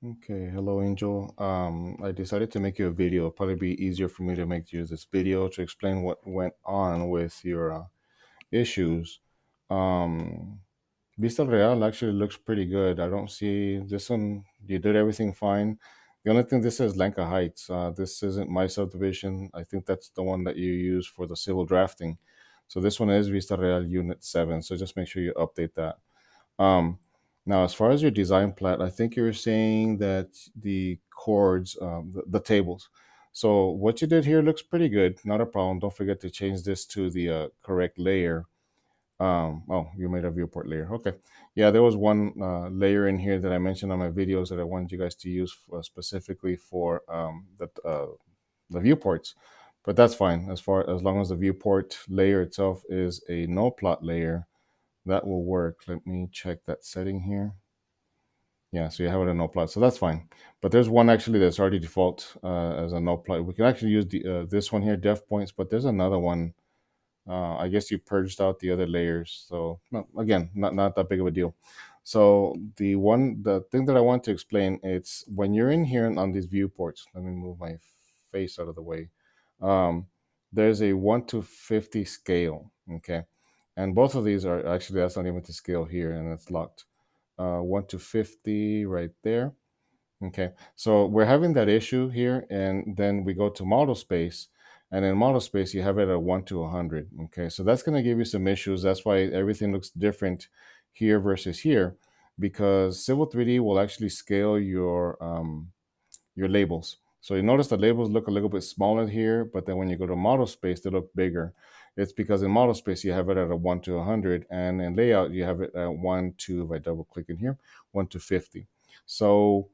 Okay, hello Angel. I decided to make you a video. It'll probably be easier for me to make you this video to explain what went on with your issues. Um, Vista Real actually looks pretty good. I don't see this one. You did everything fine. The only thing this is Lanka Heights. This isn't my subdivision. I think that's the one that you use for the civil drafting. So this one is Vista Real Unit 7. So just make sure you update that. Um, Now, as far as your design plat, I think you were saying that the chords, the tables. So what you did here looks pretty good. Not a problem. Don't forget to change this to the correct layer. Oh, you made a viewport layer. Okay. Yeah, there was one layer in here that I mentioned on my videos that I wanted you guys to use specifically for the viewports. But that's fine as long as the viewport layer itself is a no plot layer, that will work. Let me check that setting here. Yeah, so you have it a no plot, so that's fine. But there's one actually that's already default as a no plot. We can actually use this one here, def points, but there's another one. I guess you purged out the other layers, so no, again, not that big of a deal. So the thing that I want to explain, it's when you're in here on these viewports. Let me move my face out of the way. Um, there's a 1 to 50 scale, okay, and both of these are actually that's not even to scale here, and it's locked. 1 to 50 right there. Okay, so we're having that issue here, and then we go to model space, and in model space, you have it at 1 to 100. Okay, so that's going to give you some issues. That's why everything looks different here versus here, because Civil 3D will actually scale your labels. So you notice the labels look a little bit smaller here, but then when you go to model space, they look bigger. It's because in model space, you have it at a 1 to 100, and in layout, you have it at 1 to, if I double click in here, 1 to 50. So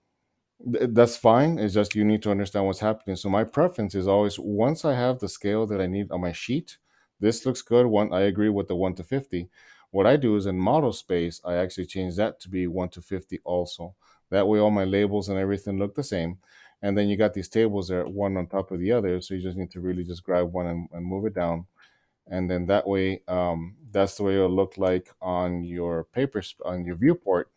that's fine. It's just you need to understand what's happening. So my preference is always once I have the scale that I need on my sheet, this looks good. I agree with the 1 to 50. What I do is in model space, I actually change that to be 1 to 50 also. That way all my labels and everything look the same. And then you got these tables that are one on top of the other. So you just need to really just grab one and move it down. And then that way, that's the way it'll look like on your on your viewport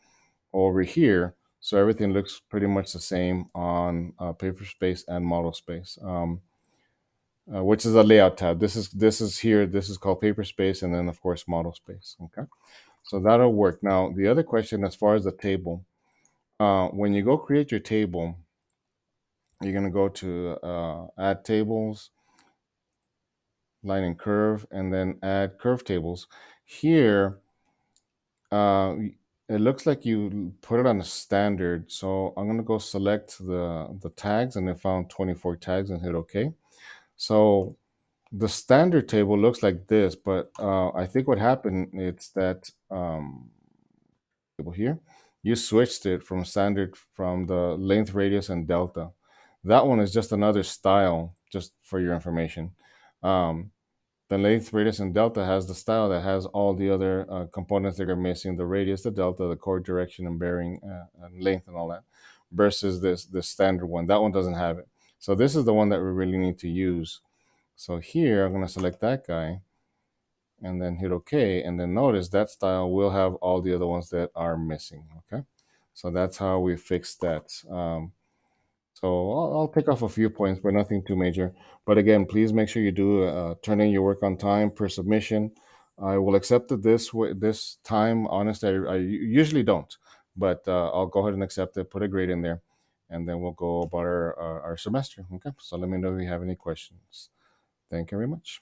over here. So everything looks pretty much the same on paper space and model space, which is a layout tab. This is here. This is called paper space, and then of course model space. Okay, so that'll work. Now the other question, as far as the table, when you go create your table, you're gonna go to add tables, line and curve, and then add curve tables. Here, Uh, it looks like you put it on a standard. So I'm gonna go select the tags, and I found 24 tags and hit OK. So the standard table looks like this, but I think what happened is that table here, you switched it from standard from the length, radius, and delta. That one is just another style, just for your information. Um, the length, radius, and delta has the style that has all the other components that are missing: the radius, the delta, the chord direction and bearing, and length, and all that. Versus this standard one, that one doesn't have it. So this is the one that we really need to use. So here I'm going to select that guy and then hit OK, and then notice that style will have all the other ones that are missing. Okay, so that's how we fix that. So I'll take off a few points, but nothing too major. But again, please make sure you do turn in your work on time per submission. I will accept it this time. Honestly, I usually don't, but I'll go ahead and accept it. Put a grade in there, and then we'll go about our semester. Okay. So let me know if you have any questions. Thank you very much.